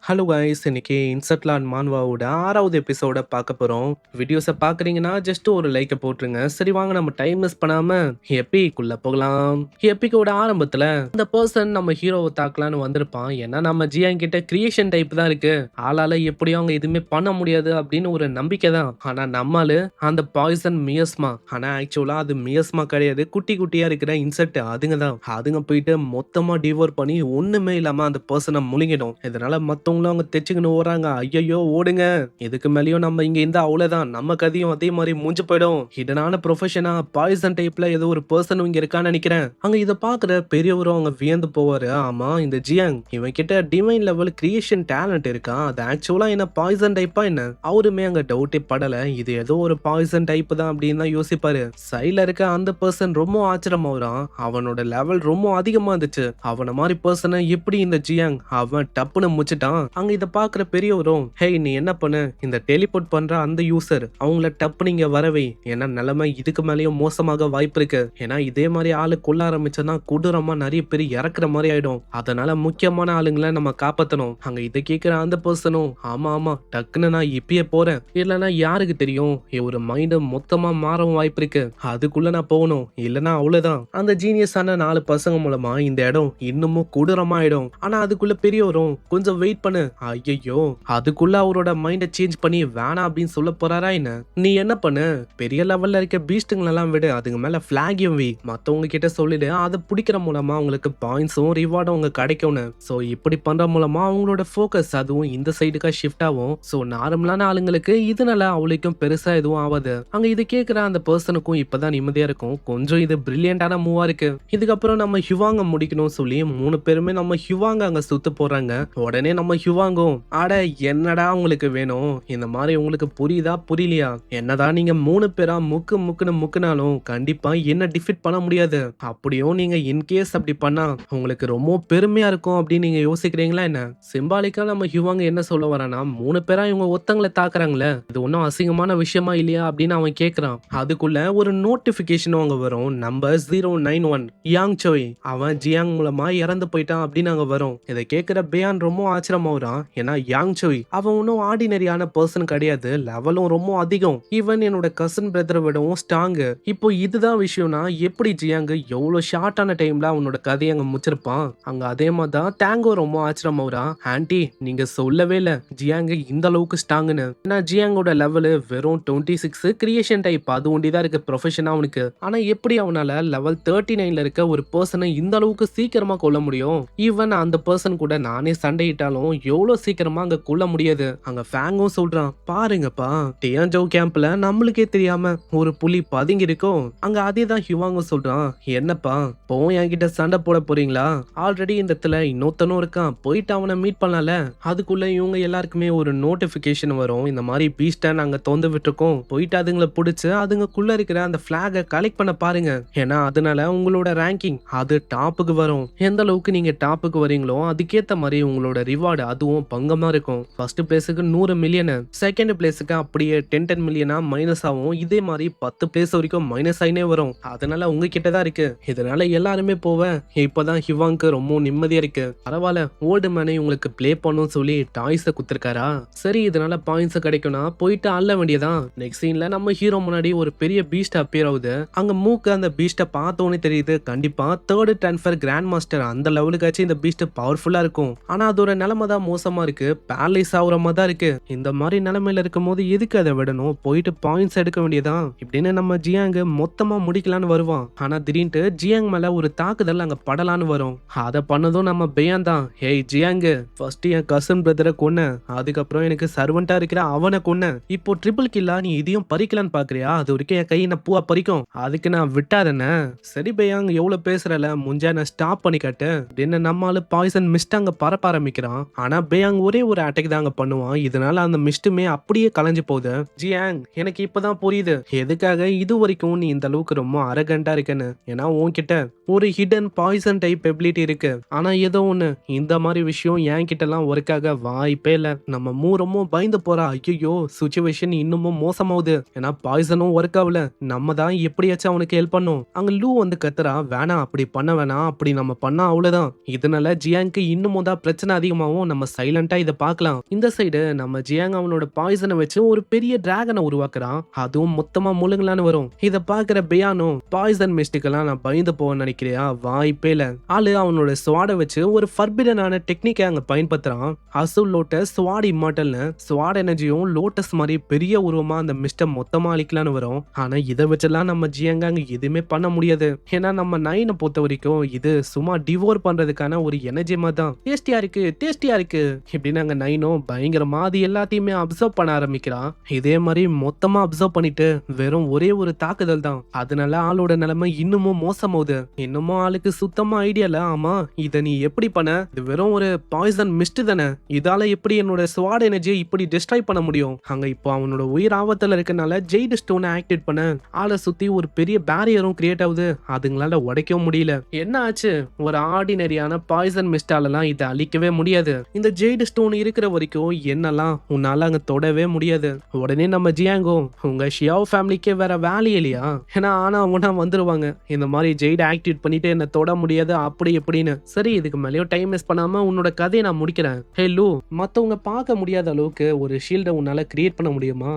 Hello guys, இன்னைக்கு இன்செட்லான் மான்வாவோட 6வது எபிசோட பார்க்க போறோம். வீடியோஸை பார்க்குறீங்கன்னா ஜஸ்ட் ஒரு லைக்கை போட்டுருங்க. சரி வாங்க நம்ம டைம் மிஸ் பண்ணாம எப்பிக்குள்ள போகலாம். எப்பிக்கோட ஆரம்பத்துல அந்த பர்சன் நம்ம ஹீரோவை தாக்கலான்னு வந்திருப்பான். ஏன்னா நம்ம ஜியான் கிட்ட கிரியேஷன் டைப் தான் இருக்கு. ஆளால எப்படியும் அவங்க எதுவுமே பண்ண முடியாது அப்படின்னு ஒரு நம்பிக்கை தான். ஆனா நம்மளு அந்த பாய்சன் மியஸ்மா, ஆனா ஆக்சுவலா அது மியஸ்மா கிடையாது, குட்டி குட்டியா இருக்கிற இன்செக்ட் அதுங்க தான். அதுங்க போயிட்டு மொத்தமா டிவோர் பண்ணி ஒண்ணுமே இல்லாம அந்த பர்சனை முழுங்கிடும். இதனால மத்தவங்களும் அவங்க தெச்சுக்கின்னு ஓடுறாங்க. ஐயையோ ஓடுங்க, இதுக்கு மேலயும் நம்ம இங்க இருந்தா அவ்வளவுதான், நம்ம கதையும் அதே மாதிரி மூஞ்சு போயிடும். ஹிடனான ப்ரொஃபஷனா பாய்சன் டைப்ல ஏதோ ஒரு பர்சன் இங்க இருக்கான்னு நினைக்கிறேன். அங்க இதை பாக்குற பெரியவரும் அவங்க வியந்து போவாரு. ஆமா, இந்த ஜியாங் இவன் கிட்ட டிவைன் லெவல் கிரியேஷன் டேலண்ட் இருக்கா, அது ஆக்சுவலா என்ன பாய்சன் டைப்பா என்ன? அவருமே அங்க டவுட்டே படல. இது ஏதோ ஒரு பாய்சன் டைப் தான் அப்படின்னு தான் யோசிப்பாரு. சைட்ல இருக்க அந்த பர்சன் ரொம்ப ஆச்சரியமாவறான். அவனோட லெவல் ரொம்ப அதிகமா இருந்துச்சு. அவன மாதிரி பர்சனை எப்படி இந்த ஜியாங் அவன் டப்புன்னு முச்சிட்டான். அங்க இத பாக்குற பெரியவரும், ஹே நீ என்ன பண்ணு, இந்த டெலிபோர்ட் பண்ற அந்த யூசர் அவங்கள டப்புன்னு இங்க வரவே, ஏன்னா நிலைமை இதுக்கு மேலேயும் மோசமாக வாய்ப்பு இருக்கு. ஏன்னா இதே மாதிரி ஆளு கொல்ல ஆரம்பிச்சோன்னா கொடூரமா நிறைய பேர் இறக்குற மாதிரி ஆயிடும். அதனால முக்கியமான ஆளுங்களை நம்ம காப்பாத்தணும். அங்க இதை கேட்கிற அந்த பர்சனும், ஆமா ஆமா டக்குன்னு நான் இப்பயே போறேன், இல்லைன்னா யாருக்கு தெரியும் ஒரு மைண்ட் மொத்தமா மாறவும் வாய்ப்பு இருக்கு, அதுக்குள்ள நான் போகணும், இல்லைன்னா அவ்வளவுதான். அந்த ஜீனியஸான 4 பசங்க மூலமா இந்த இடம் இன்னமும் கொடூரமா ஆயிடும். ஆனா அதுக்குள்ள பெரியவரும், கொஞ்சம் வெயிட் பண்ணு. ஐயோ, அதுக்குள்ள அவரோட மைண்ட சேஞ்ச் பண்ணி வேணாம் அப்படின்னு சொல்ல போறாரா என்ன? நீ என்ன பண்ணு, பெரிய லெவல்ல இருக்க பீஸ்டுங்களெல்லாம் விடு, அதுக்கு மேல பிளாகையும் வை, மத்தவங்க கிட்ட சொல்லிடு, அதை பிடிக்கிற மூலமா அவங்களுக்கு பாயிண்ட்ஸும் ரிவார்டும் அவங்க கிடைக்கும்னு. சோ இப்படி பண்ற மூலமா அவங்களோட ஃபோக்கஸ் அதுவும் இந்த சைடுக்கா ஷிஃப்ட் ஆகும். சோ நார்மலான ஆளுங்களுக்கு இதனால அவளுக்கும் பெருசா எதுவும் ஆகாது. அங்க இது கேட்கிற அந்த பர்சனுக்கும் இப்பதான் நிம்மதியா இருக்கும். கொஞ்சம் இது பிரில்லியண்டான மூவா இருக்கு. இதுக்கப்புறம் நம்ம ஹிவாங்க முடிக்கணும் சொல்லி 3 பேருமே நம்ம ஹிவாங்க அங்க சுத்து போறாங்க. உடனே நம்ம ஹிவாங்கும், அட என்னடா உங்களுக்கு வேணும், இந்த மாதிரி உங்களுக்கு புரியுதா புரியலையா, என்னதான் நீங்க 3 பேரா முக்குன்னு முக்குனாலும் கண்டிப்பா என்ன டிஃபீட் பண்ண முடியாது. அப்படியும் நீங்க இன்கேஸ் அப்படி பண்ணா உங்களுக்கு ரொம்ப பெருமையா இருக்கும் அப்படின்னு நீங்க யோசிக்கிறீங்களா என்ன? சிம்பாலிக்கா நம்ம ஹிவாங்க என்ன சொல்ல வரானா, 3 பேரா இவங்க ஒருத்தங்களை தாக்குறாங்களே, இது ஒன்னும் அசிங்கமான விஷயமா இல்லையா அப்படின்னு அவன் கேட்கிறான். அதுக்குள்ள ஒரு நோட்டிபிகேஷன் அங்க வரும். நம்பர் 091 யாங் சோய் அவன் ஜியாங் மூலமா இறந்து போயிட்டான் அப்படின்னு அங்க வரும். இதை கேட்கிற பியான் ரொம்ப ஆச்சரியமாகறான். ஏன்னா யாங் சோய் அவன் ஒன்னும் ஆர்டினரியான பர்சன் கிடையாது, லெவலும் ரொம்ப அதிகம். ஈவன் என்னோட கசின் பிரதரை விடவும் ஸ்ட்ராங். இப்போ இதுதான் விஷயம்னா எப்படி ஜியாங் எவ்வளவு ஷார்ட்டான டைம்ல அவனோட கதையை அங்க முடிச்சிருப்பான். அங்க அதே மாதிரி தான் டேங்கோ ரொம்ப ஆச்சரியமாகறான். ஆன்டி நீங்க சொல்லவே இல்ல ஜியாங் இந்த அளவுக்கு ஸ்ட்ராங்னு. ஏன்னா ஜியாங்கோட லெவல் வெறும் 26 கிரியேஷன் டைப், அது ஒண்டிதான் இருக்கு ப்ரொஃபஷனா அவனுக்கு. ஆனா எப்படி அவனால லெவல் 39ல இருக்க ஒரு பர்சனை இந்த அளவுக்கு சீக்கிரமா கொல்ல முடியும்? ஈவன் அந்த பர்சன் கூட நானே சண்டையிட்டாலும் எவ்வளவு சீக்கிரமா அங்க கொல்ல முடியாது. அங்க ஃபேங்கும் சொல்றான், பாருங்கப்பா டியான்ஜோ கேம்ப்ல நம்மளுக்கே தெரியாம ஒரு புலி பதுங்கி இருக்கும். அங்க அதே தான் ஹிவாங்கும் சொல்றான், என்னப்பா போய் என்கிட்ட சண்டை போட போறீங்களா? ஆல்ரெடி இந்த இடத்துல இன்னொருத்தனும் இருக்கான், போயிட்டு அவனை மீட் பண்ணல. அதுக்குள்ள இவங்க எல்லாருக்குமே ஒரு நோட்டிபிகேஷன் வரும், இந்த மாதிரி பீஸ்ட நாங்க தொந்து விட்டுருக்கோம், போயிட்டு அதுங்களை பிடிச்சு அதுங்களுக்குள்ள இருக்கிற அந்த பிளாக கலெக்ட் பண்ண பாருங்க. ஏன்னா அதனால உங்களோட ரேங்கிங் அது டாப்புக்கு வரும். எந்த அளவுக்கு நீங்க டாப்புக்கு வரீங்களோ அதுக்கேத்த மாதிரி உங்களோட ரிவார்டு அதுவும் பங்கமா இருக்கும். ஃபர்ஸ்ட் பிளேஸுக்கு 100 மில்லியன், செகண்ட் பிளேஸுக்கு அப்படியே 10 மில்லியனா மைனஸ் ஆகும். இதே மாதிரி 10 பிளேஸ் வரைக்கும் மைனஸ் ஆயினே வரும். அதனால உங்ககிட்ட தான் இருக்கு. இதனால எல்லாருமே போவேன். இப்பதான் ஹிவாங்க்கு ரொம்ப நிம்மதியா இருக்கு. பரவாயில்ல, ஓல்டு மேனே உங்களுக்கு பிளே பண்ணும் சொல்லி டாய்ஸை குத்துருக்காரா? சரி, இதனால பாயிண்ட்ஸ் கிடைக்கும்னா போயிட்டு அள்ள வேண்டியதான். நெக்ஸ்ட் சீன்ல நம்ம ஹீரோ முன்னாடி ஒரு பெரிய பீஸ்ட் அப்பியர் ஆகுது. அங்க மூக்கு அந்த பீஸ்ட பார்த்தோன்னே தெரியுது, கண்டிப்பா தேர்ட் ட்ரான்ஸ்ஃபர் கிராண்ட் மாஸ்டர் அந்த லெவலுக்காச்சும் இந்த பீஸ்ட் பவர்ஃபுல்லா இருக்கும். ஆனா அதோட நிலைமை தான் மோசமா இருக்கு, பேரலைஸ் ஆகுற மாதிரி தான் இருக்கு. இந்த மாதிரி நிலைமையில இருக்கும் போது எதுக்கு அதை விடணும், போயிட்டு பாயிண்ட்ஸ் எடுக்க வேண்டியதான் இப்படின்னு நம்ம ஜியாங் மொத்தமா முடிக்கலான்னு வருவான். ஆனா திடீர்னு ஜியாங் மேல ஒரு தாக்குதல் அங்க படலான்னு வரும். அதை பண்ணதும் நம்ம பியான் தான், ஹேய் ஜியாங், ஃபர்ஸ்ட் என் கசின் பிரதரை கொன்ன, அதுக்கப்புறம் எனக்கு சர்வெண்டா இருக்கிற அவனை கொன்ன, இப்போ ட்ரிபிள் கில்லா நீ இதையும் பறிக்கலான்னு பாக்குறியா? அது வரைக்கும் என் கை நான் பூவா பறிக்கும், அதுக்கு நான் விட்டாதன. சரி பியாங் எவ்வளவு பேசுறல, முஞ்சா நான் ஸ்டாப் பண்ணி காட்டு அப்படின்னு நம்மால பாய்சன் மிஸ்ட் அங்க பரப்ப ஆரம்பிக்கிறான். ஆனா பேயாங் ஒரே ஒரு அட்டாக் தாங்க பண்ணுவான். இதனால அந்த மிஸ்டுமே அப்படியே கலைஞ்சு போகுது. ஜியாங் எனக்கு இப்பதான் புரியுது எதுக்காக இது வரைக்கும் நீ இந்த அளவுக்கு ரொம்ப அரகண்டா இருக்கன்னு. ஏன்னா உன்கிட்ட ஒரு ஹிடன் பாய்சன் டைப் எபிலிட்டி இருக்கு. ஆனா ஏதோ ஒண்ணு இந்த மாதிரி விஷயம் என் கிட்ட எல்லாம் ஒர்க்காக வாய்ப்பே இல்ல. நம்ம ரொம்ப பயந்து போறா. ஐயோ சுச்சுவேஷன் இன்னமும் மோசமாகுது. ஏன்னா பாய்சனும் ஒர்க் ஆகல. நம்ம தான் எப்படியாச்சும் அவனுக்கு ஹெல்ப் பண்ணும். அங்க லூ வந்து கத்துறா, வேணாம் அப்படி பண்ண வேணாம், அப்படி நம்ம பண்ணா அவ்வளவுதான். இதனால ஜியாங்க்கு இன்னமும் தான் பிரச்சனை அதிகமாகும். நம்ம நம்ம சைலண்டா இத பார்க்கலாம். இந்த சைடு நம்ம ஜியாங் அவனோட பாய்சனை வச்சு ஒரு பெரிய டிராகனை உருவாக்குறான். அதுவும் மொத்தமா முழுங்கலான்னு வரும். இத பாக்குற பியானோ பாய்சன் மிஸ்டுக்கெல்லாம் நான் பயந்து போவேன்னு நினைக்கிறியா? வாய்ப்பே இல்ல. ஆளு அவனோட ஸ்வாட வச்சு ஒரு ஃபர்பிடனான டெக்னிக்கை அங்க பயன்படுத்துறான். அசுல் லோட்டஸ் ஸ்வாட் இம்மார்டல்னு ஸ்வாட் எனர்ஜியும் லோட்டஸ் மாதிரி பெரிய உருவமா அந்த மிஸ்ட மொத்தமா அழிக்கலான்னு வரும். ஆனா இதை வச்செல்லாம் நம்ம ஜியாங்க அங்க எதுவுமே பண்ண முடியாது. ஏன்னா நம்ம நைனை பொறுத்த வரைக்கும் இது சும்மா டிவோர் பண்றதுக்கான ஒரு எனர்ஜி மாதிரி தான். டேஸ்டியா இருக்கு டேஸ்டியா இருக்கு இப்படின்னு அங்க நைனும் பயங்கரமா அது எல்லாத்தையுமே அப்சர்வ் பண்ண ஆரம்பிக்கிறான். இதே மாதிரி மொத்தமா அப்சர்வ் பண்ணிட்டு வெறும் ஒரே ஒரு தாக்குதல் தான். அதனால ஆளோட நிலைமை இன்னமும் மோசமாகுது. இன்னமும் ஆளுக்கு சுத்தமா ஐடியா இல்ல. ஆமா இத நீ எப்படி பண்ண? இது வெறும் ஒரு பாய்சன் மிஸ்ட் தானே. இதால எப்படி என்னோட ஸ்வாட் எனர்ஜியை இப்படி டிஸ்ட்ராய் பண்ண முடியும்? அங்க இப்போ அவனோட உயிர் ஆபத்துல இருக்கனால ஜெய்டு ஸ்டோனை ஆக்டிவேட் பண்ண ஆளை சுத்தி ஒரு பெரிய பேரியரும் கிரியேட் ஆகுது. அதுங்களால உடைக்கவும் முடியல. என்ன ஆச்சு? ஒரு ஆர்டினரியான பாய்சன் மிஸ்டாலலாம் இதை அழிக்கவே முடியாது. இந்த ஜெய்டு ஸ்டோன் இருக்கிற வரைக்கும் என்னெல்லாம் உன்னால அங்க தொடவே முடியாது. உடனே நம்ம ஜியாங்கோ உங்க ஷியாவ் ஃபேமிலிக்கே வேற வேலை இல்லையா? ஏன்னா ஆனா அவங்க வந்துருவாங்க. இந்த மாதிரி ஜெய்டு ஆக்டிவேட் பண்ணிட்டு என்ன தொட முடியாது அப்படி எப்படின்னு. சரி இதுக்கு மேலேயும் டைம் வேஸ்ட் பண்ணாம உன்னோட கதையை நான் முடிக்கிறேன். ஹே லூ, மத்தவங்க பார்க்க முடியாத அளவுக்கு ஒரு ஷீல்டை உன்னால கிரியேட் பண்ண முடியுமா?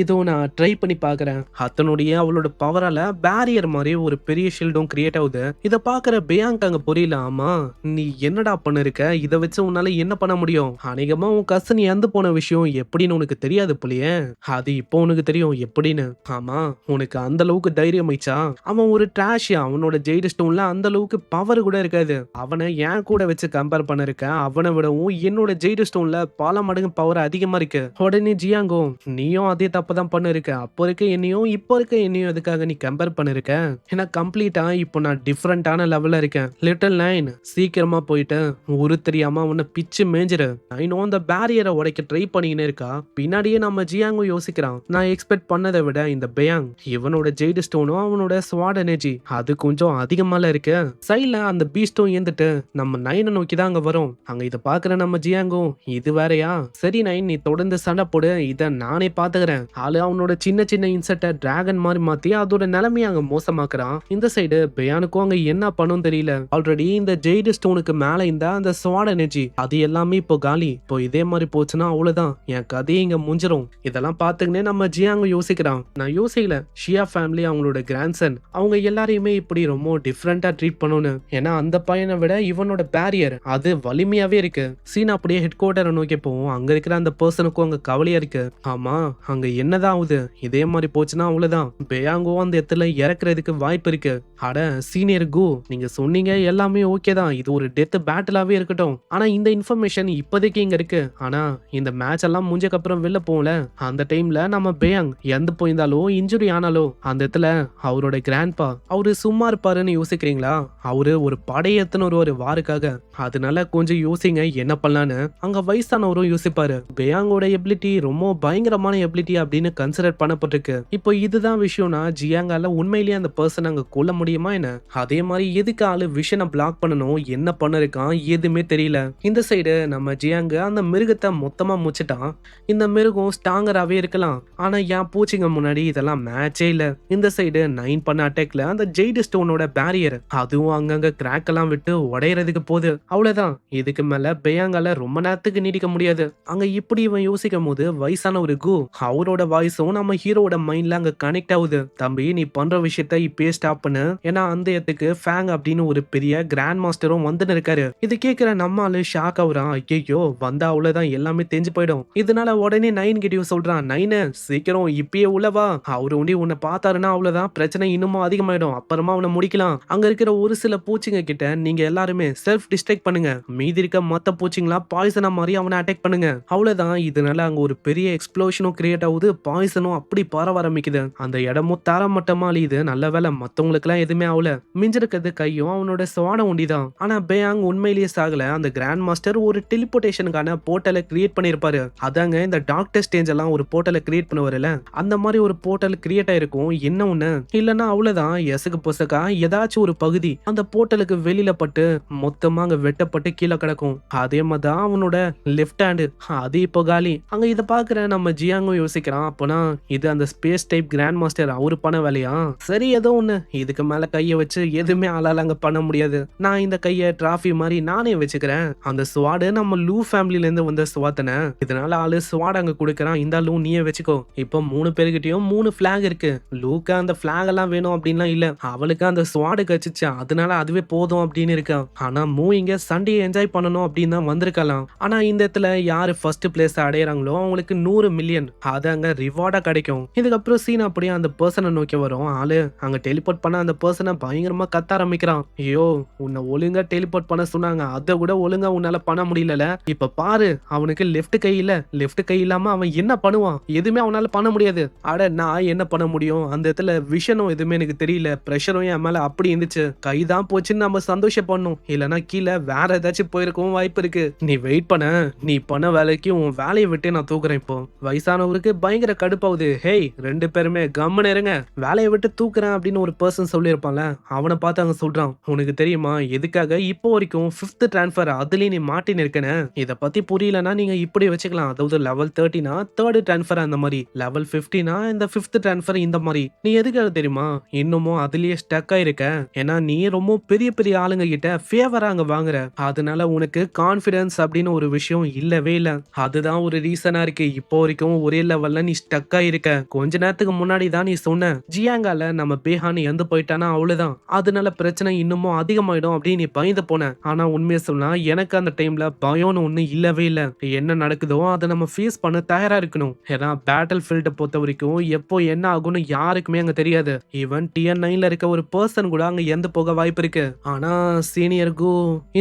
இதோ நான் ட்ரை பண்ணி பாக்குறேன். அத்தனுடைய அவளோட பவரால பேரியர் மாதிரி ஒரு பெரிய ஷீல்டும் கிரியேட் ஆகுது. இதை பாக்குற பியாங்க் அங்க புரியல. ஆமா நீ என்னடா பண்ணிருக்க? இதை வச்சு உன்னால என்ன பண்ண முடியும்? அநேகமா உன் கசன் இறந்து போன விஷயம் எப்படின்னு உனக்கு தெரியாது போலியே. அது இப்போ உனக்கு தெரியும் எப்படின்னு. ஆமா உனக்கு அந்த அளவுக்கு தைரியம் ஆயிச்சா? அவன் ஒரு டிராஷியா. அவனோட ஜெய்டு ஸ்டோன்ல அந்த அளவுக்கு பவர் கூட இருக்காது. அவனை ஏன் கூட வச்சு கம்பேர் பண்ணிருக்க? அவனை விடவும் என்னோட ஜெய்டு ஸ்டோன்ல பல மடங்கு பவர் அதிகமா இருக்கு. உடனே ஜியாங்கோ நீயும் அதே தப்பு தான் பண்ணிருக்க. அப்போ இருக்க என்னையும் இப்போ இருக்க என்னையும் எதுக்காக நீ கம்பேர் பண்ணிருக்க? ஏன்னா கம்ப்ளீட்டா இப்போ நான் டிஃப்ரெண்டான லெவல்ல இருக்கேன். லிட்டில் நைன் சீக்கிரமா போயிட்டு ஒரு தெரியாம அவனை பிச்சு மேஞ்சிரு. நைனும் அந்த பேரியரை உடைக்க ட்ரை பண்ணிக்கினே இருக்கா. பின்னாடியே நம்ம ஜியாங்கும் யோசிக்கிறான். நான் எக்ஸ்பெக்ட் பண்ணதை விட இந்த பியாங் இவனோட ஜெய்டு ஸ்டோனும் அவனோட ஸ்வாட் எனர்ஜி அது கொஞ்சம் அதிகமால இருக்கு. சைட்ல அந்த பீஸ்டும் ஏந்துட்டு நம்ம நைனை நோக்கி தான் அங்க வரும். அங்க இதை பாக்குற நம்ம ஜியாங்கும் இது வேறையா? சரி நைன் நீ தொடர்ந்து சண்டை போடு, இதை நானே பாத்துக்கிறேன். ஆளு அவனோட சின்ன சின்ன இன்செக்ட டிராகன் மாதிரி மாத்தி அதோட நிலைமையை அங்க மோசமாக்குறான். இந்த சைடு பியானுக்கும் அங்க என்ன பண்ணும் தெரியல. ஆல்ரெடி இந்த ஜெய்டு ஸ்டோனுக்கு மேல இந்த அந்த ஸ்வாட் எனர்ஜி அது எல்லாமே இப்போ காலி. இப்போ இதே மாதிரி போச்சுன்னா அவ்வளவுதான், என் கதையை இங்க முடிஞ்சிரும். இதெல்லாம் பாத்துக்கினே நம்ம ஜியாங்க யோசிக்கிறான். நான் யோசிக்கல ஷியா ஃபேமிலி அவங்களோட கிராண்ட்சன் அவங்க எல்லாரையுமே இப்படி ரொம்ப டிஃப்ரெண்டா ட்ரீட் பண்ணணும்னு. ஏன்னா அந்த பையனை விட இவனோட பேரியர் அது வலிமையாவே இருக்கு. சீன் அப்படியே ஹெட் குவார்டரை நோக்கி போவோம். அங்க இருக்கிற அந்த பர்சனுக்கும் அங்க கவலையா இருக்கு. ஆமா அங்க என்னதான் ஆகுது? இதே மாதிரி போச்சுன்னா அவ்வளவுதான், பேயாங்கோ அந்த இடத்துல இறக்குறதுக்கு வாய்ப்பு இருக்கு. அட சீனியர் கு நீங்க சொன்னீங்க எல்லாமே ஓகே தான். இது ஒரு டெத் பேட்டிலாவே இருக்கட்டும். ஆனா இந்த இன்ஃபர்மேஷன் இப்போதைக்கு இங்க இருக்கு. ஆனா இந்த மேட்ச் எல்லாம் முடிஞ்சக்கு அப்புறம் வெளில போகல. அந்த டைம்ல நம்ம பேயாங் இறந்து போயிருந்தாலோ இன்ஜுரி ஆனாலோ அந்த இடத்துல அவரோட கிராண்ட்பா அவரு சும்மா இருப்பாருன்னு யோசிக்கிறீங்களா? அவரு ஒரு படையத்துன்னு ஒரு வாருக்காக. அதனால கொஞ்சம் யோசிங்க என்ன பண்ணலான்னு. அங்க வயசானவரும் யோசிப்பாரு. பேயாங்கோட எபிலிட்டி ரொம்ப பயங்கரமான எபிலிட்டி அப்படின்னு கன்சிடர் பண்ணப்பட்டிருக்கு. இப்போ இதுதான் விஷயம்னா ஜியாங்கால உண்மையிலேயே அந்த பர்சன் அங்க கொல்ல முடியுமா என்ன? அதே மாதிரி எதுக்கு ஆளு விஷனை பிளாக் பண்ணணும், என்ன பண்ணிருக்கான் எதுவுமே தெரியல. இந்த சைடு நம்ம ஜியாங்க அந்த மிருகத்தை மொத்தமா முச்சிட்டான். இந்த மிருகம் ஸ்ட்ராங்கராகவே இருக்கலாம். ஆனா என் பூச்சிங்க முன்னாடி இதெல்லாம் மேட்சே இல்ல. இந்த சைடு நைன் பண்ண அட்டாக்ல அந்த ஜெய்டு ஸ்டோனோட பேரியர் அதுவும் அங்கங்க கிராக் எல்லாம் விட்டு உடையறதுக்கு போகுது. அவ்வளவுதான், இதுக்கு மேல பேயாங்கால ரொம்ப நேரத்துக்கு நீடிக்க முடியாது. அங்க இப்படி இவன் யோசிக்கும் போது வயசான ஒரு கு அவரோட வாய்ஸும் நம்ம ஹீரோட மைண்ட்ல அங்க கனெக்ட் ஆகுது. தம்பி நீ பண்ற விஷயத்த இப்பயே ஸ்டாப் பண்ணு. ஏன்னா அந்த இடத்துக்கு ஃபேங் அப்படின்னு ஒரு பெரிய கிராண்ட் மாஸ்டரும் வந்து இருக்காரு. இது கேட்கிற நம்ம ஆளு ஷாக் ஆகுறான். ஐயோ வந்தா அவ்வளவுதான் எல்லாமே தெரிஞ்சு போயிடும். இதனால உடனே நைன் கிட்டயும் சொல்றான், நைனு சீக்கிரம் இப்பயே உள்ளவா. அவரு உண்டி உன்னை பார்த்தாருன்னா அவ்வளவுதான், பிரச்சனை இன்னமும் அதிகமாயிடும். அப்புறமா அவனை முடிக்கலாம். அங்க இருக்கிற ஒரு சில பூச்சிங்க கிட்ட நீங்க எல்லாருமே செல்ஃப் டிஸ்ட்ராக்ட் பண்ணுங்க. மீதி இருக்க மத்த பூச்சிங்களா பாய்சனா மாதிரி அவனை அட்டாக் பண்ணுங்க. அவ்வளவுதான். இதனால அங்க ஒரு பெரிய எக்ஸ்ப்ளோஷனும் கிரியேட் ஆகுது. பாய்சனும் அப்படி பரவ ஆரம்பிக்குது. அந்த இடமும் தரமட்டமா அழியுது. நல்ல வேலை மத்தவங்களுக்கு எல்லாம் எதுவுமே ஆகல. மிஞ்சிருக்கிறது கையும் அவனோட சவான ஒண்டிதான். ஆனா பேயாங் உண்மையிலேயே சாகல. அந்த கிராண்ட் மாஸ்டர் ஒரு டெலிபோர்டேஷனுக்கான போர்ட்டலை கிரியேட் பண்ணிருப்பாரு. அதாங்க இந்த டாக்டர் ஸ்டேஞ்ச் எல்லாம் ஒரு போர்ட்டலை கிரியேட் பண்ணுவாருல, அந்த மாதிரி ஒரு போர்ட்டல் கிரியேட் ஆயிருக்கும். என்ன ஒண்ணு இல்லன்னா அவ்வளவுதான், எசகு பொசக்கா ஏதாச்சும் ஒரு பகுதி அந்த போர்ட்டலுக்கு வெளியில பட்டு மொத்தமா அங்க வெட்டப்பட்டு கீழே கிடக்கும். அதே மாதிரிதான் அவனோட லெஃப்ட் ஹேண்டு அது இப்போ காலி. அங்க இதை பாக்குற நம்ம ஜியாங்கும் யோசிக்கிறான். அப்பனா இது அந்த ஸ்பேஸ் டைப் கிராண்ட் மாஸ்டர் அவரு பண்ண வேலையா? சரி ஏதோ ஒண்ணு, இதுக்கு மேல கைய வச்சு எதுவுமே ஆளால அங்க பண்ண முடியாது. நான் இந்த கைய டிராஃபி மாதிரி நானே வச்சுக்கிறேன். அந்த ஸ்வாடு நம்ம லூ ஃபேமிலில இருந்து வந்த ஸ்வாத்தன. இதனால ஆளு ஸ்வாட் அங்க குடுக்குறான். இந்த லூ நீயே வச்சுக்கோ. இப்போ 3 பேர்கிட்டயும் 3 ஃபிளாக் இருக்கு. லூக்கு அந்த ஃபிளாக் எல்லாம் வேணும் அப்படின்லாம் இல்ல. அவளுக்கு அந்த ஸ்வாடு கச்சிச்சு. அதனால அதுவே போதும் அப்படின்னு இருக்கா. ஆனா மூ இங்க சண்டையை என்ஜாய் பண்ணணும் அப்படின்னு தான் வந்திருக்கலாம். ஆனா இந்த இடத்துல யாரு ஃபர்ஸ்ட் பிளேஸ் அடையறாங்களோ அவங்களுக்கு 100 மில்லியன் அது அங்க ரிவார்டா கிடைக்கும். இதுக்கப்புறம் சீன் அப்படியே அந்த பர்சனை நோக்கி வரும். ஆளு அங்க டெலிபோர்ட் பண்ண அந்த பர்சனை பயங்கரமா கத்த ஆரம்பிக்கிறான். ஐயோ உன்னை ஒழுங்கா டெலிபோர்ட் பண்ண சொன்னாங்க, அதை விட ஒழுங்கா உன்னால பண்ண முடியல. இப்ப பாரு அவனுக்கு லெஃப்ட் கை இல்ல. லெஃப்ட் கை இல்லாம அவன் என்ன பண்ணுவான்? எதுவுமே அவனால பண்ண முடியாது. அட நான் என்ன பண்ண முடியும்? அந்த இடத்துல விஷனும் எதுவுமே எனக்கு தெரியல. பிரஷரும் என் மேல அப்படி இருந்துச்சு. கைதான் போச்சுன்னு நம்ம சந்தோஷப்படணும். இல்லனா கீழே வேற ஏதாச்சும் போயிருக்கவும் வாய்ப்பு இருக்கு. நீ வெயிட் பண்ண. நீ பண்ண வேலைக்கு உன் வேலையை விட்டு நான் தூக்குறேன். இப்போ வயசானவருக்கு பயங்கர கடுப்பாவுது. ஹேய் 2 பேருமே கம்முன்னு இருங்க, வேலையை விட்டு தூக்குறேன் அப்படின்னு ஒரு பர்சன் சொல்லியிருப்பான்ல, அவனை பார்த்து அங்க சொல்றான். உனக்கு தெரியுமா எதுக்காக இப்போ வரைக்கும் 5th ட்ரான்ஸ்ஃபர் அதுலயும் நீ மாட்டின்னு இருக்கேன்னு? இதை பத்தி புரியலன்னா நீங்க இப்படி வச்சுக்கலாம். அதாவது லெவல் 30னா 3rd ட்ரான்ஸ்ஃபர் அந்த மாதிரி, லெவல் 50னா இந்த 5th ட்ரான்ஸ்ஃபர் இந்த மாதிரி. நீ எதுக்காக தெரியுமா இன்னமும் அதுலயே ஸ்டக் ஆயிருக்க? ஏன்னா நீ ரொம்ப பெரிய பெரிய ஆளுங்க கிட்ட ஃபேவரா அங்க வாங்குற. அதனால உனக்கு கான்ஃபிடன்ஸ் அப்படின்னு ஒரு விஷயம் இல்லவே இல்ல. அதுதான் ஒரு ரீசனா இருக்கு இப்போ வரைக்கும் ஒரே லெவல்ல நீ ஸ்டக் ஆயிருக்க. கொஞ்ச நேரத்துக்கு முன்னாடி தான் நீ சொன்ன ஜியாங்கால நம்ம பேஹான் இறந்து போயிட்டானா அவ்வளவுதான், அதனால பிரச்சனை இன்னமும் அதிகமாயிடும் அப்படின்னு நீ பயந்து போன. ஆனா உண்மையை சொன்னா எனக்கு அந்த டைம்ல பயம்னு ஒண்ணு இல்லவே இல்ல. என்ன நடக்குதோ அதை நம்ம ஃபேஸ் பண்ண தயாரா இருக்கணும். ஏன்னா பேட்டில் ஃபீல்ட பொறுத்த வரைக்கும் எப்போ என்ன ஆகும்னு யாருக்குமே அங்க தெரியாது. ஈவன் TN9ல இருக்க ஒரு பர்சன் கூட அங்க எந்த போக வாய்ப்பு இருக்கு. ஆனா சீனியருக்கு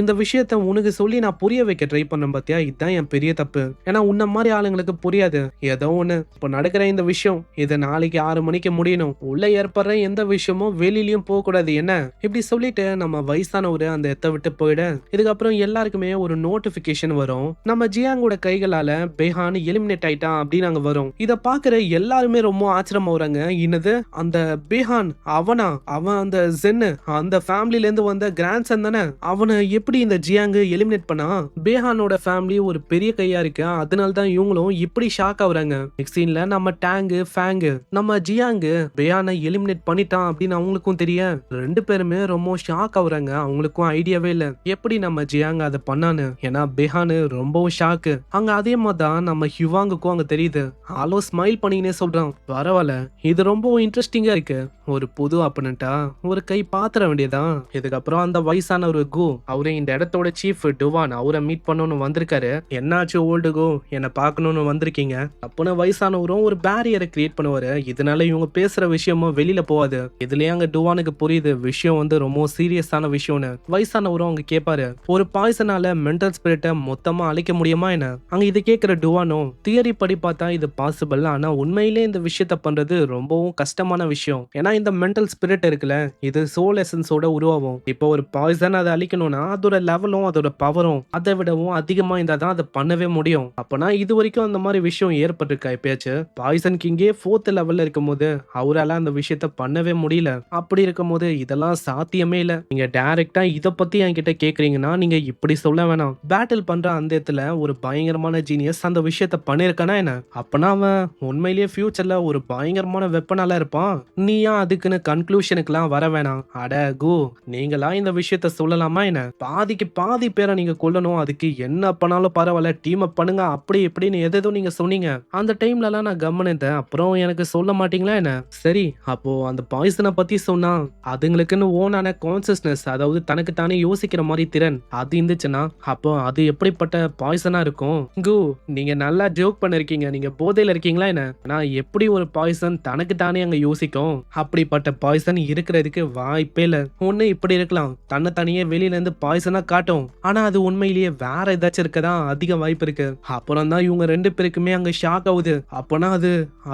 இந்த விஷயத்த உனக்கு சொல்லி நான் புரிய வைக்க ட்ரை பண்ண பாத்தியா, இதுதான் என் பெரிய தப்பு. ஏன்னா உன்ன மாதிரி ஆளுங்களுக்கு புரியாது. ஏதோ ஒண்ணு இப்ப நடக்கிற இந்த விஷயம் இது நாளைக்கு 6 மணிக்கு முடியணும். உள்ள ஏற்படுற எந்த விஷயமும் வெளியிலயும் போக கூடாது என்ன? இப்படி சொல்லிட்டு நம்ம வயசானவரு அந்த இடத்தை விட்டு போயிட இதுக்கப்புறம் எல்லாருக்குமே ஒரு நோட்டிபிகேஷன் வரும். நம்ம ஜியாங்கோட கைகளால பேஹான் எலிமினேட் ஆயிட்டான் அப்படின்னு அங்க வரும். இத பாக்குற எல்லாருமே ரொம்ப ஆச்சரியமா வராங்க. என்னது அந்த பேஹான் அவனா? அவன் அந்த ஜென்னு அந்த ஃபேமிலில இருந்து வந்த கிராண்ட் சன் தானே? அவனை எப்படி இந்த ஜியாங் எலிமினேட் பண்ணா? பேஹானோட ஃபேமிலி ஒரு பெரிய கையா இருக்கு. அதனால தான் இவங்களும் இப்படி ஷாக் ஆகுறாங்க. நெக்ஸ்ட் சீன்ல நம்ம டேங்கு ஃபேங்கு நம்ம ஜியாங்கு பேஹானை எலிமினேட் பண்ணிட்டான் அப்படின்னு அவங்களுக்கும் தெரிய 2 பேருமே ரொம்ப ஷாக் ஆகுறாங்க. அவங்களுக்கும் ஐடியாவே இல்ல எப்படி நம்ம ஜியாங் அதை பண்ணான்னு. ஏன்னா பேஹானு ரொம்பவும் ஷாக்கு. அங்க அதே மாதிரி தான் நம்ம ஹிவாங்குக்கும் அங்க தெரியுது. ஆலோ ஸ்மைல் பண்ணினே சொல்றான், பரவாயில்ல இது ரொம்ப இன்ட்ரெஸ்டிங்கா இருக்கு. ஒரு புது அப்பனண்டா ஒரு கை பாத்திர வேண்டியதான். இதுக்கப்புறம் அந்த வயசான ஒரு கு அவரு இந்த இடத்தோட சீஃப் டுவான் அவரை மீட் பண்ணணும்னு வந்திருக்காரு. என்னாச்சு ஓல்டு கு, என்ன பார்க்கணும்னு வந்திருக்கீங்க? அப்போன வயசானவரும் ஒரு பேரியரை கிரியேட் பண்ணுவாரு. இதனால இவங்க பேசுற விஷயமும் வெளியில போவாது. இதுலயே அங்க டுவானுக்கு புரியுது விஷயம் வந்து ரொம்ப சீரியஸான விஷயம்னு. வயசானவரும் அவங்க கேட்பாரு, ஒரு பாய்சனால மென்டல் ஸ்பிரிட்டை மொத்தமா அழிக்க முடியுமா என்ன? அங்க இதை கேட்கிற டுவானும் தியரி படி பார்த்தா இது பாசிபிள், ஆனா உண்மையிலே இந்த விஷயத்த பண்றது ரொம்பவும் கஷ்டமான விஷயம். ஏன்னா இந்த மென்டல் ஸ்பிரிட் இருக்குல்ல, இது சோல் எசன்ஸோட உருவாகும். இப்போ ஒரு பாய்சன் அதை அழிக்கணும்னா அதோட லெவலும் அதோட பவரும் அதை விடவும் அதிகமா இருந்தா தான் அதை பண்ணவே முடியும். அப்பனா இது வரைக்கும் அந்த மாதிரி விஷயம் ஏற்பட்டிருக்கா எப்பயாச்சு? பாய்சன் கிங்கே 4th லெவல்ல இருக்கும் போது அவரால அந்த விஷயத்த பண்ணவே முடியல. அப்படி இருக்கும் போது இதெல்லாம் சாத்தியமே இல்ல. நீங்க டைரக்டா இத பத்தி என்கிட்ட கேக்குறீங்கன்னா நீங்க இப்படி சொல்ல வேணாம். பேட்டில் பண்ற அந்த இடத்துல ஒரு பயங்கரமான ஜீனியஸ் அந்த விஷயத்த பண்ணிருக்கானா என்ன? அப்பனா அவன் உண்மையிலேயே ஃபியூச்சர்ல ஒரு பயங்கரமான வெப்பனால இருப்பான். நீயா அதுக்குன்னு கன்க்ளூஷனுக்குலாம் வர வேணாம். அட கு, நீங்களா இந்த விஷயத்த சொல்லலாமா என்ன? பாதிக்கு பாதி பேரை நீங்க கொல்லணும், அதுக்கு என்ன பண்ணாலும் பரவாயில்ல, டீம் அப் பண்ணுங்க அப்படி இப்படின்னு எதோ நீங்க சொன்னீங்க. அந்த டைம்லலாம் நான் கவனித்தேன். அப்புறம் எனக்கு சொல்ல மாட்டீங்களா என்ன? சரி, அப்போ அந்த பாய்சனை பத்தி சொன்னா அதுங்களுக்குன்னு ஓனான கான்சியஸ்னஸ், அதாவது தனக்கு தானே யோசிக்கிற மாதிரி திறன் அது இருந்துச்சுன்னா அப்போ அது எப்படிப்பட்ட பாய்சனா இருக்கும்? கு, நீங்க நல்லா ஜோக் பண்ணிருக்கீங்க. நீங்க போதையில இருக்கீங்களா என்ன? நான் எப்படி ஒரு பாய்சன் தனக்கு தானே அங்க யோசிக்கும்? அப்படிப்பட்ட பாய்சன் இருக்கிறதுக்கு வாய்ப்பே இல்ல. ஒண்ணு இப்படி இருக்கலாம், தன்னை தனியே வெளியில இருந்து பாய்சனா காட்டும். ஆனா அது உண்மையிலேயே வேற ஏதாச்சும் இருக்கதான் அதிக வாய்ப்பு இருக்கு. அப்புறம் தான் இவங்க 2 பேருக்குமே அங்க ஷாக் ஆகுது. அப்பனா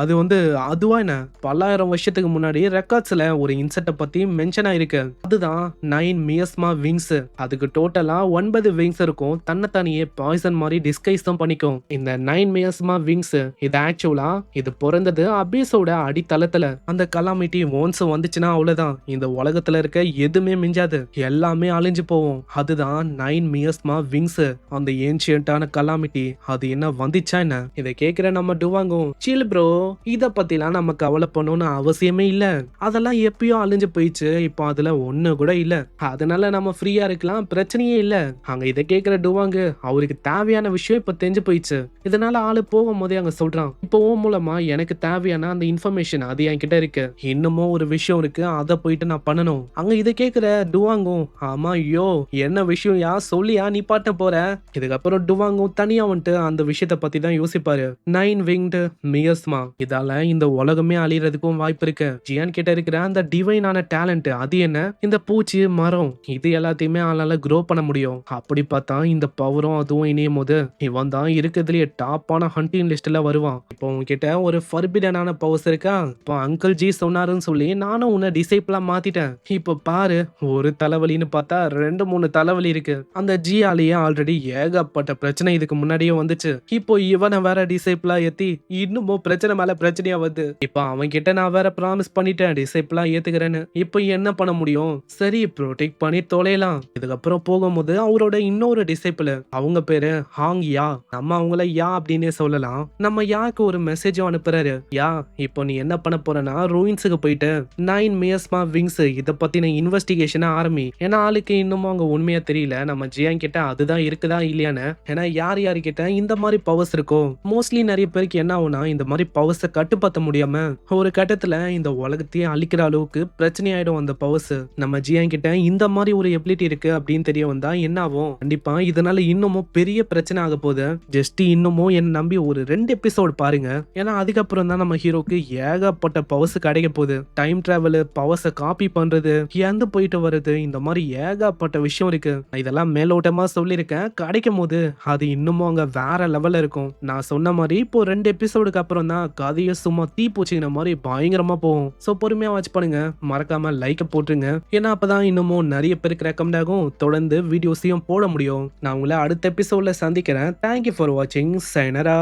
அது வந்து அதுவா என்ன? பல்லாயிரம் வருஷத்துக்கு முன்னாடி ரெக்கார்ட்ஸ்ல ஒரு இன்செக்ட பத்தி மென்ஷன் ஆயிருக்கு. அதுதான் 9 மியஸ்மா விங்ஸ். அதுக்கு டோட்டலா 9 விங்ஸ் இருக்கும். தன்னை தனியே பாய்சன் மாதிரி டிஸ்கைஸும் பண்ணிக்கும். இந்த 9 மியஸ்மா விங்ஸ் இது ஆக்சுவலா இது பிறந்தது அபிஸோட அடித்தளத்துல. அந்த கலாமிட்டி ஒன்ஸ் வந்துச்சுன்னா அவ்வளவுதான், இந்த உலகத்துல இருக்க எதுவுமே மிஞ்சாது, எல்லாமே அழிஞ்சு போகும். அதுதான் 9 மியஸ்மா விங்ஸ். அந்த ஏன்ஷியன்டான கலாமிட்டி அது என்ன வந்துச்சா என்ன? இதை கேட்கிற நம்ம டுவாங்கும், சில் ப்ரோ, இத பத்திலாம் நம்ம கவலை பண்ணணும்னு அவசியமே இல்ல. அதெல்லாம் எப்பயோ அழிஞ்சு போயிடுச்சு. இப்போ அதுல ஒண்ணு கூட இல்ல. அதனால நம்ம ஃப்ரீயா இருக்கலாம், பிரச்சனையே இல்ல. அங்க இதை கேட்கிற கேக்குற டுவாங்கு அவருக்கு தேவையான விஷயம் இப்ப தெரிஞ்சு போயிடுச்சு. இதனால ஆளு போகும்போதே அங்க சொல்றான், இப்போ உன் மூலமா எனக்கு தேவையான அந்த இன்ஃபர்மேஷன் அது என்கிட்ட இருக்கு. இன்னமும் ஒரு விஷயம் இருக்கு, அத போயிட்டு நான் பண்ணணும். அங்க இத கேக்குற டுவாங்கும், ஆமா ஐயோ என்ன விஷயம் யா சொல்லியா நீ பாட்ட போற. இதுக்கப்புறம் டுவாங்கும் தனியா வந்துட்டு அந்த விஷயத்த பத்தி தான் யோசிப்பாரு. 9 விங்டு மியஸ்மா, இதால இந்த உலகமே அழியறதுக்கும் வாய்ப்பு இருக்கு. ஜியான் கிட்ட இருக்கிற அந்த டிவைனான டேலண்ட் அது என்ன, இந்த பூச்சி மரம் இது எல்லாத்தையுமே ஆளால க்ரோ பண்ண முடியும். அப்படி பார்த்தா இந்த பவரும் அதுவும் இணையும் போது இவன் தான் இருக்கிறதுலயே டாப்பான ஹண்டிங் லிஸ்ட்ல வருவான். இப்போ உன்கிட்ட ஒரு ஃபர்பிடனான பவர்ஸ் இருக்கா, இப்போ அங்கிள் ஜி சொன்னாருன்னு சொல்லி நானும் உன்னை டிசைபிளா மாத்திட்டேன். இப்போ பாரு, ஒரு தலைவலின்னு பார்த்தா 2 3 தலைவலி இருக்கு. அந்த ஜியாலேயே ஆல்ரெடி ஏகப்பட்ட பிரச்சனை இதுக்கு முன்னாடியே வந்துச்சு. இப்போ இவனை வேற டிசைபிளா ஏத்தி இன்னமும் பிரச்சனை மேல பிரச்சனையா வருது. இப்போ அவன் கிட்ட நான் வேற ப்ராமிஸ் பண்ணிட்டேன் டிசைபிளா ஏத்துக்கிறேன்னு. இப்போ என்ன பண்ண முடியும், சரி ப்ரொடெக்ட் பண்ணி தொலைலாம். இதுக்கப்புறம் போகும்போது அவரோட இன்னொரு டிசைபிள், அவங்க பேரு ஹாங் யா, நம்ம அவங்கள யா அப்படின்னே சொல்லலாம். நம்ம யாக்கு ஒரு மெசேஜும் அனுப்புறாரு. யா, இப்போ நீ என்ன பண்ண போறனா ரூயின்ஸுக்கு போயிட்டு 9 மியஸ்மா விங்ஸ் இத பத்தின இன்வெஸ்டிகேஷன் ஆரம்பி. ஏன்னா ஆளுக்கு இன்னமும் அவங்க உண்மையா தெரியல நம்ம ஜியான் கிட்ட அதுதான் இருக்குதா இல்லையான்னு. ஏன்னா யார் யாருக்கிட்ட இந்த மாதிரி பவர்ஸ் இருக்கோ மோஸ்ட்லி நிறைய பேருக்கு என்ன ஆகும்னா இந்த மாதிரி பவர்ஸை கட்டுப்படுத்த முடியாம ஒரு கட்டத்துல இந்த உலகத்தையே அழிக்கிற அளவுக்கு பிரச்சனை ஆயிடும் அந்த பவர்ஸ். நம்ம ஜியான் கிட்ட இந்த மாதிரி ஒரு எபிலிட்டி இருக்கு அப்படின்னு தெரிய வந்தா என்ன ஆகும், கண்டிப்பா இதனால இன்னமும் பெரிய பிரச்சனை ஆக போகுது. ஜஸ்ட் இன்னமும் என்ன நம்பி ஒரு 2 எபிசோடு பாருங்க. ஏன்னா அதுக்கப்புறம் தான் நம்ம ஹீரோக்கு ஏகப்பட்ட பவர்ஸ் கிடைக்க போகுது. டைம் டிராவல், பவர்ஸை காப்பி பண்றது, இறந்து போயிட்டு வருது, இந்த மாதிரி ஏகப்பட்ட விஷயம் இருக்கு. இதெல்லாம் மேலோட்டமா சொல்லியிருக்கேன், கிடைக்கும் போது அது இன்னமும் அங்க வேற லெவல்ல இருக்கும். நான் சொன்ன மாதிரி இப்போ 2 எபிசோடுக்கு அப்புறம் தான் கதையை சும்மா தீ பூச்சிக்கிற மாதிரி பயங்கரமா போகும். ஸோ பொறுமையா வாட்ச் பண்ணுங்க, மறக்காம லைக் போட்டுருங்க. ஏன்னா அப்பதான் இன்னமும் நிறைய பேருக்கு ரெக்கமெண்ட் ஆகும், தொடர்ந்து வீடியோஸையும் போட முடியும். நான் உங்களை அடுத்த எபிசோட்ல சந்திக்கிறேன். தேங்க்யூ ஃபார் வாட்சிங். சைனரா.